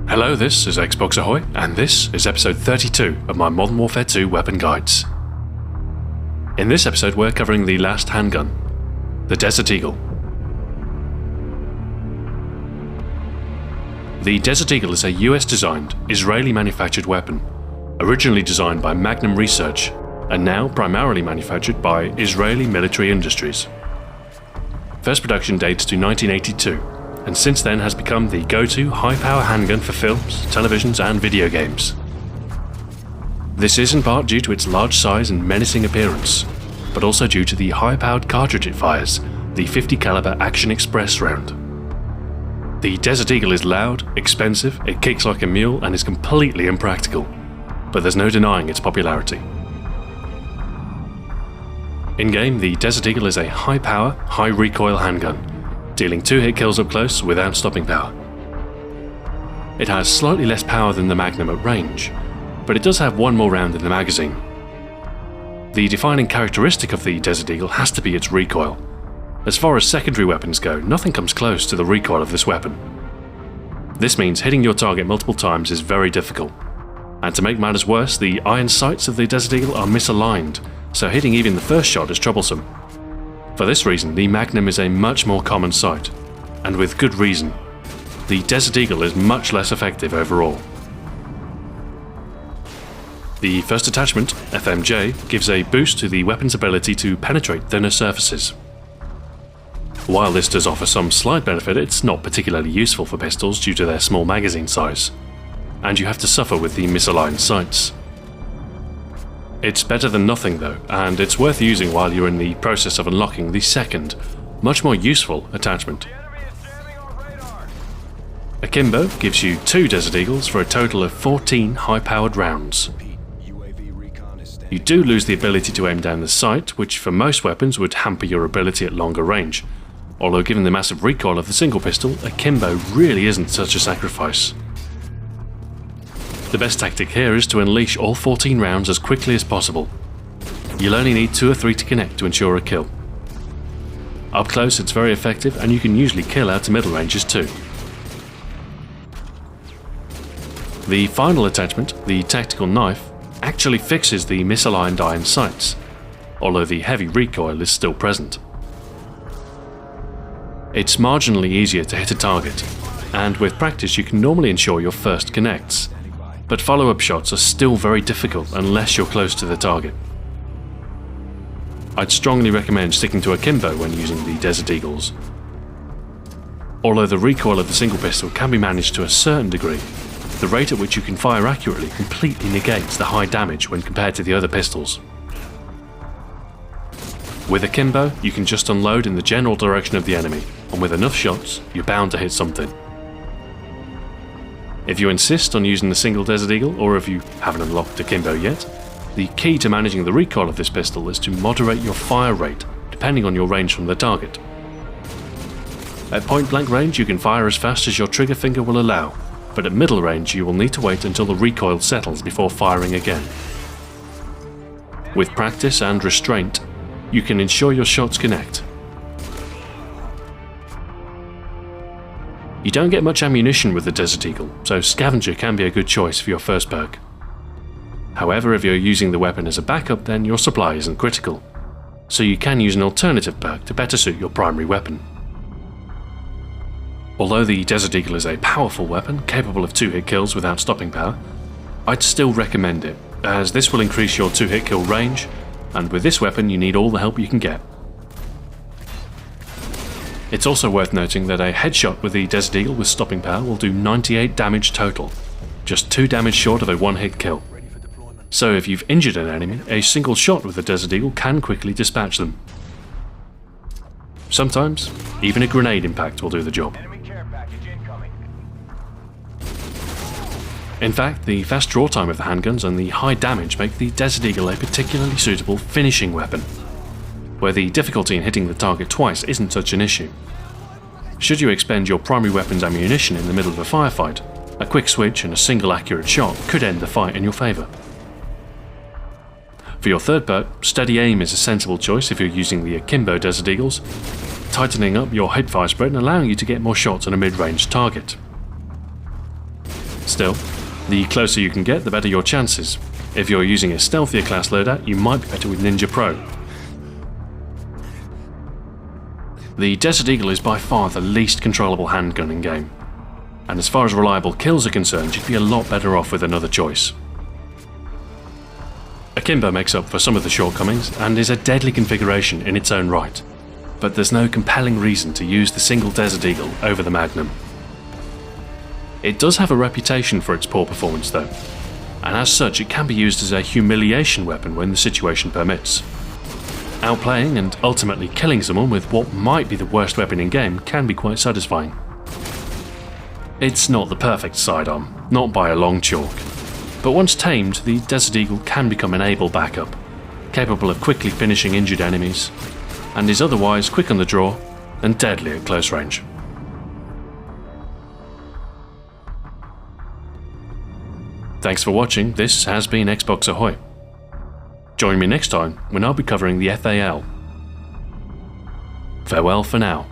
Hello, this is Xbox Ahoy, and this is episode 32 of my Modern Warfare 2 weapon guides. In this episode we're covering the last handgun, the Desert Eagle. The Desert Eagle is a US-designed, Israeli-manufactured weapon, originally designed by Magnum Research, and now primarily manufactured by Israeli Military Industries. First production dates to 1982, and since then has become the go-to high-power handgun for films, televisions and video games. This is in part due to its large size and menacing appearance, but also due to the high-powered cartridge it fires, the 50 calibre Action Express round. The Desert Eagle is loud, expensive, it kicks like a mule and is completely impractical, but there's no denying its popularity. In-game, the Desert Eagle is a high-power, high-recoil handgun, dealing 2 hit kills up close without stopping power. It has slightly less power than the Magnum at range, but it does have one more round in the magazine. The defining characteristic of the Desert Eagle has to be its recoil. As far as secondary weapons go, nothing comes close to the recoil of this weapon. This means hitting your target multiple times is very difficult, and to make matters worse, the iron sights of the Desert Eagle are misaligned, so hitting even the first shot is troublesome. For this reason, the Magnum is a much more common sight, and with good reason. The Desert Eagle is much less effective overall. The first attachment, FMJ, gives a boost to the weapon's ability to penetrate thinner surfaces. While this does offer some slight benefit, it's not particularly useful for pistols due to their small magazine size, and you have to suffer with the misaligned sights. It's better than nothing though, and it's worth using while you're in the process of unlocking the second, much more useful attachment. Akimbo gives you 2 Desert Eagles for a total of 14 high-powered rounds. You do lose the ability to aim down the sight, which for most weapons would hamper your ability at longer range, although given the massive recoil of the single pistol, Akimbo really isn't such a sacrifice. The best tactic here is to unleash all 14 rounds as quickly as possible. You'll only need 2 or 3 to connect to ensure a kill. Up close it's very effective, and you can usually kill out to middle ranges too. The final attachment, the tactical knife, actually fixes the misaligned iron sights, although the heavy recoil is still present. It's marginally easier to hit a target, and with practice you can normally ensure your first connects. But follow-up shots are still very difficult unless you're close to the target. I'd strongly recommend sticking to Akimbo when using the Desert Eagles. Although the recoil of the single pistol can be managed to a certain degree, the rate at which you can fire accurately completely negates the high damage when compared to the other pistols. With Akimbo, you can just unload in the general direction of the enemy, and with enough shots, you're bound to hit something. If you insist on using the single Desert Eagle, or if you haven't unlocked Akimbo yet, the key to managing the recoil of this pistol is to moderate your fire rate, depending on your range from the target. At point blank range you can fire as fast as your trigger finger will allow, but at middle range you will need to wait until the recoil settles before firing again. With practice and restraint, you can ensure your shots connect. You don't get much ammunition with the Desert Eagle, so Scavenger can be a good choice for your first perk. However, if you're using the weapon as a backup, then your supply isn't critical, so you can use an alternative perk to better suit your primary weapon. Although the Desert Eagle is a powerful weapon, capable of 2 hit kills without stopping power, I'd still recommend it, as this will increase your 2 hit kill range, and with this weapon you need all the help you can get. It's also worth noting that a headshot with the Desert Eagle with stopping power will do 98 damage total, just 2 damage short of a 1-hit kill. So if you've injured an enemy, a single shot with the Desert Eagle can quickly dispatch them. Sometimes, even a grenade impact will do the job. In fact, the fast draw time of the handguns and the high damage make the Desert Eagle a particularly suitable finishing weapon, where the difficulty in hitting the target twice isn't such an issue. Should you expend your primary weapon's ammunition in the middle of a firefight, a quick switch and a single accurate shot could end the fight in your favour. For your third perk, steady aim is a sensible choice if you're using the Akimbo Desert Eagles, tightening up your hipfire spread and allowing you to get more shots on a mid-range target. Still, the closer you can get, the better your chances. If you're using a stealthier class loadout, you might be better with Ninja Pro. The Desert Eagle is by far the least controllable handgun in game, and as far as reliable kills are concerned, you'd be a lot better off with another choice. Akimbo makes up for some of the shortcomings and is a deadly configuration in its own right, but there's no compelling reason to use the single Desert Eagle over the Magnum. It does have a reputation for its poor performance though, and as such it can be used as a humiliation weapon when the situation permits. Outplaying and ultimately killing someone with what might be the worst weapon in game can be quite satisfying. It's not the perfect sidearm, not by a long chalk, but once tamed, the Desert Eagle can become an able backup, capable of quickly finishing injured enemies, and is otherwise quick on the draw and deadly at close range. Thanks for watching. This has been Xbox Ahoy. Join me next time when I'll be covering the FAL. Farewell for now.